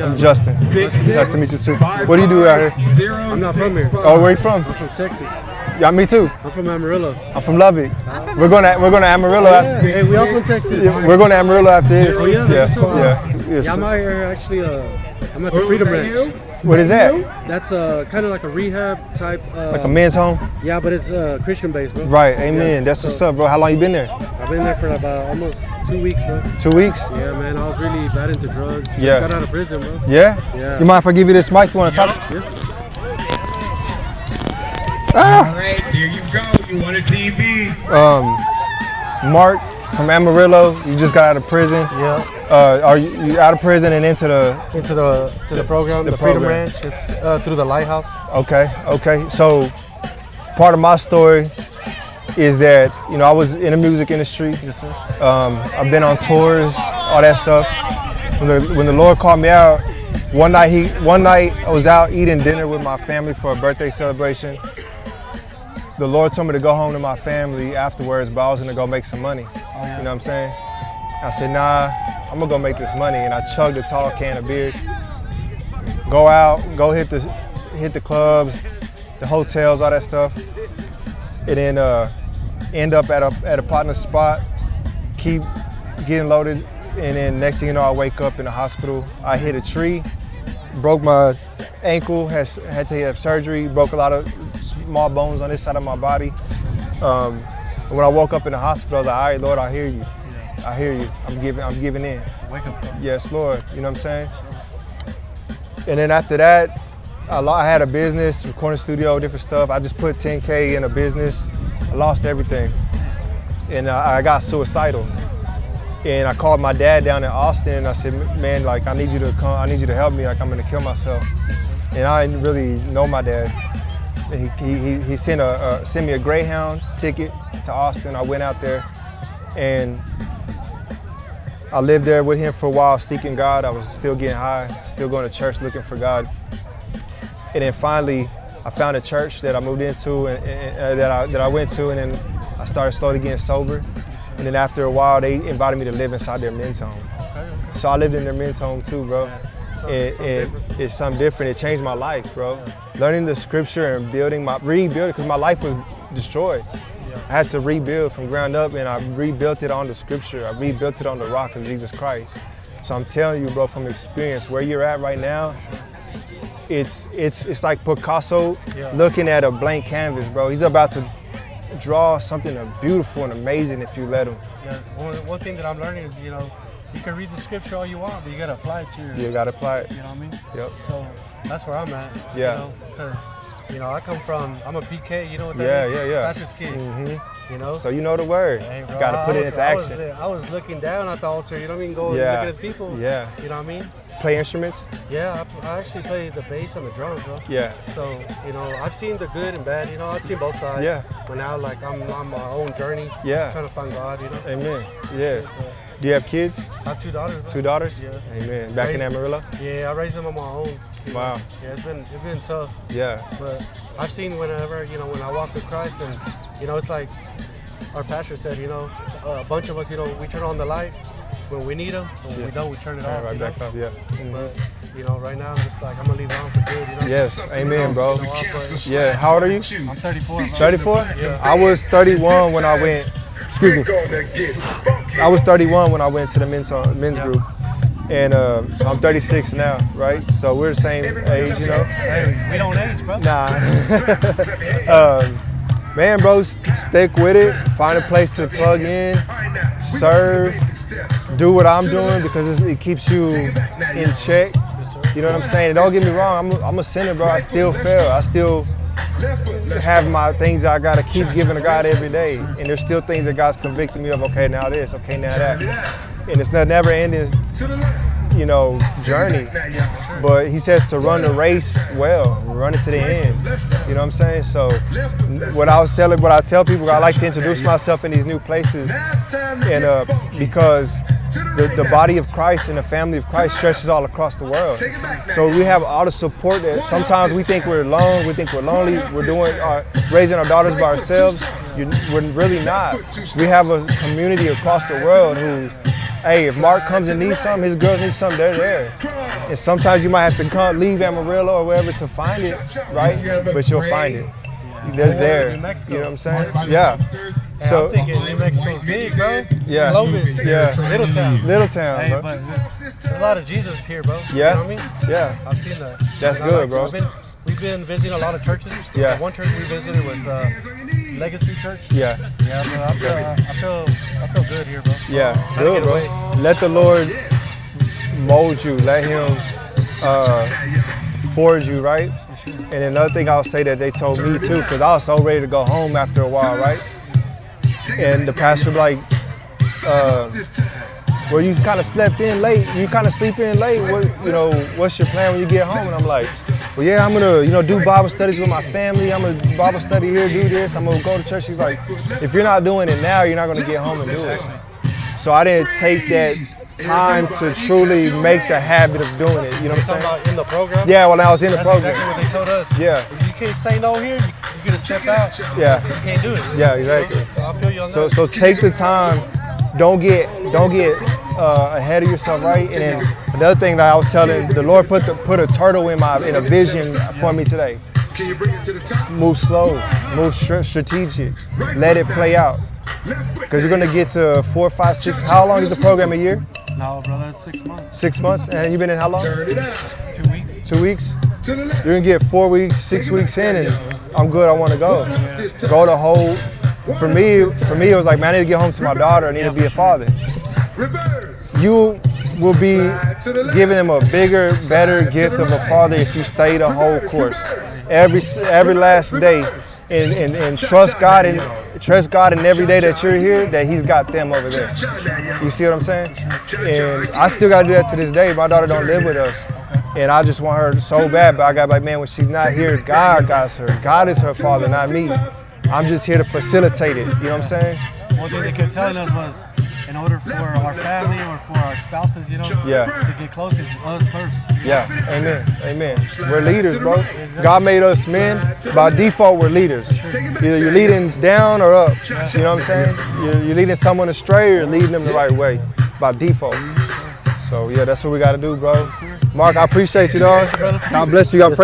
I'm Justin. Nice to meet you too. What do you do out here? I'm not from here. Oh, where you from? I'm from Texas. Yeah, me too. I'm from Amarillo. I'm from Lubbock. We're going to Amarillo. Hey, we all from Texas. Yeah, we're going to Amarillo after this. Oh yeah, Yeah, yes. I'm out here actually. I'm at the Freedom Ranch. What is that? That's kind of like a rehab type. Like a men's home? Yeah, but it's Christian based, bro. Right, amen. Yeah. That's what's up, bro. How long you been there? I've been there for about almost 2 weeks, bro. 2 weeks? Yeah, man. I was really bad into drugs. Yeah. Got out of prison, bro. Yeah? Yeah. You mind if I give you this mic? You want to talk? Yeah. Ah! All right, there you go. You want a TV? Mark from Amarillo. You just got out of prison. Yeah. Are you out of prison and into the program, the Freedom program. Ranch. It's through the Lighthouse. Okay. So part of my story is that, you know, I was in the music industry. Yes, sir. I've been on tours, all that stuff. When the Lord called me out, one night I was out eating dinner with my family for a birthday celebration. The Lord told me to go home to my family afterwards, but I was gonna go make some money. Oh, yeah. You know what I'm saying? I said, nah, I'm gonna go make this money, and I chugged a tall can of beer. Go out, go hit the clubs, the hotels, all that stuff, and then end up at a partner spot, keep getting loaded, and then next thing you know, I wake up in the hospital. I hit a tree, broke my ankle, had to have surgery, broke a lot of small bones on this side of my body. And when I woke up in the hospital, I was like, all right, Lord, I hear you. I hear you. I'm giving in. Wake up, bro. Yes, Lord. You know what I'm saying? And then after that, I had a business, recording studio, different stuff. I just put 10K in a business. I lost everything. And I got suicidal. And I called my dad down in Austin, and I said, man, like, I need you to come. I need you to help me. Like, I'm gonna kill myself. And I didn't really know my dad. He sent me a Greyhound ticket to Austin. I went out there, and I lived there with him for a while, seeking God. I was still getting high, still going to church, looking for God. And then finally, I found a church that I moved into, and that I went to, and then I started slowly getting sober. And then after a while, they invited me to live inside their men's home. Okay. So I lived in their men's home too, bro. It's something different. It changed my life, bro. Yeah. Learning the scripture and rebuilding, because my life was destroyed. Yeah. I had to rebuild from ground up, and I rebuilt it on the scripture. I rebuilt it on the rock of Jesus Christ. So I'm telling you, bro, from experience, where you're at right now, it's like Picasso looking at a blank canvas, bro. He's about to draw something beautiful and amazing if you let him. Yeah. One thing that I'm learning is, you know, you can read the scripture all you want, but you gotta apply it to your. You gotta apply it. You know what I mean? Yep. So that's where I'm at. Yeah. You know, because I'm a BK. You know what that is? Yeah. Bachelor's kid. Mm-hmm. You know. So you know the word. Hey, bro, you gotta put it into action. I was looking down at the altar. You know what I mean? Going looking at people. Yeah. You know what I mean? Play instruments? Yeah, I actually play the bass and the drums, bro. Yeah. So, you know, I've seen the good and bad, you know, I've seen both sides. Yeah. But now, like, I'm on my own journey. Yeah. Trying to find God, you know. Amen. Yeah. Do you have kids? I have 2 daughters, bro. 2 daughters? Yeah. Amen. Back in Amarillo? Yeah, I raised them on my own. Wow. Know? Yeah, it's been tough. Yeah. But I've seen whenever, you know, when I walk with Christ, and, you know, it's like our pastor said, you know, a bunch of us, you know, we turn on the light when we need them, and when we don't, we turn it off. Right back up, yeah. But, you know, right now I'm just like, I'm gonna leave it on for good, you know? Yes, amen, bro. You know, yeah, how old are you? I'm 34. Bro. 34? Yeah. I was 31 when I went, excuse me. I was 31 when I went to the men's group. And so I'm 36 now, right? So we're the same age, you know? Hey, we don't age, bro. Nah. Man, bro, stick with it. Find a place to plug in, serve, do what I'm doing because it keeps you in check. You know what I'm saying? And don't get me wrong, I'm a sinner, bro. I still fail. I still have my things that I gotta keep giving to God every day. And there's still things that God's convicting me of. Okay, now this. Okay, now that. And it's not never ending, you know, journey. But He says to run the race well, run it to the end. You know what I'm saying? So what I tell people, I like to introduce myself in these new places, and because the body of Christ and the family of Christ stretches all across the world. So we have all the support that sometimes we think we're alone, we think we're lonely, we're raising our daughters by ourselves. We're really not. We have a community across the world hey, if Mark comes and needs something, his girls need something, they're there. And sometimes you might have to leave Amarillo or wherever to find it, right? But you'll find it. They're there. You know what I'm saying? Yeah. So I'm thinking New Mexico's big, bro. Yeah. Clovis. Yeah. Little town, hey, bro. but there's a lot of Jesus here, bro. Yeah. You know what I mean? Yeah. I've seen that. That's good, bro. We've been visiting a lot of churches. Yeah. One church we visited was Legacy Church. Yeah. Yeah, bro. I feel good here, bro. Yeah. Good, bro. Let the Lord mold you. Let Him forge you, right? And another thing I'll say that they told me too, because I was so ready to go home after a while, right? And the pastor like, well, you kind of slept in late. You kind of sleep in late. What's your plan when you get home? And I'm like, well, yeah, I'm gonna, do Bible studies with my family. I'm gonna Bible study here, do this. I'm gonna go to church. He's like, if you're not doing it now, you're not gonna get home and do it. So I didn't take that time to truly make the habit of doing it. You know what I'm saying? About in the program? Yeah, when I was in the program. That's exactly what they told us. Yeah. If you can't say no here, you're gonna step out. Yeah. You can't do it. Yeah, exactly. So I feel you on that. So take the time. Don't get ahead of yourself, right? And then another thing that I was telling, the Lord put a turtle in a vision for me today. Move slow, move strategic, let it play out. Because you're gonna get to 4, 5, 6. How long is the program? A year? No, brother, it's 6 months. 6 months? And you've been in how long? 2 weeks. 2 weeks? You're gonna get 4 weeks, 6 weeks in, and I'm good. I want to go. Go the whole. For me, it was like, man, I need to get home to my daughter. I need to be a father. You will be giving them a bigger, better gift of a father if you stay the whole course, every last day, and trust God in every day that you're here, that He's got them over there. You see what I'm saying? And I still got to do that to this day. My daughter don't live with us. And I just want her so bad, but I got like, man, when she's not here, God got her. God is her father, not me. I'm just here to facilitate it. You know what I'm saying? One thing they kept telling us was, in order for our family or for our spouses, to get close, it's us first. Yeah, amen. We're leaders, bro. God made us men. By default, we're leaders. Either you're leading down or up. You know what I'm saying? You're leading someone astray or you're leading them the right way by default. So yeah, that's what we got to do, bro. Mark, I appreciate you, dog. God bless you. God pray.